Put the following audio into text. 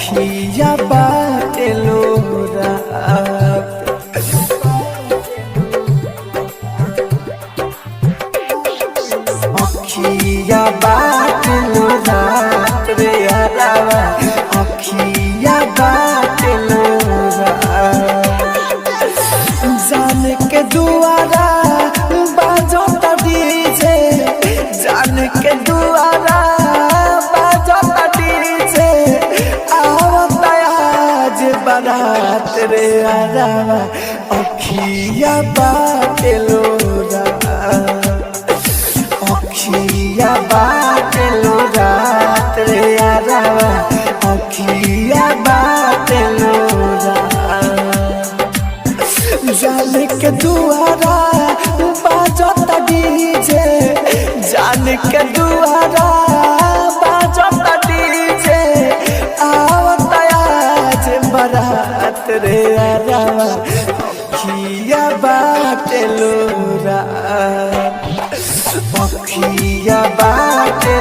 अखिया बाटे लोरा अखिया बाटे लोरा रे यारावा अखिया बाटे लोरा जान के दुआरा बाजो डीजे जान के दुआरा बाजो डीजे आवता आज बारात रे यारावा अखिया बाटे लोरा अखिया बाटे लोरा रे यारावा अखिया बाटे लोरा जान के दुआरा बाजता डीजे जान के दुआरा बाजता डीजे आवता आज बारात रे यारावा अखिया बाटे लोरा अखिया बाटे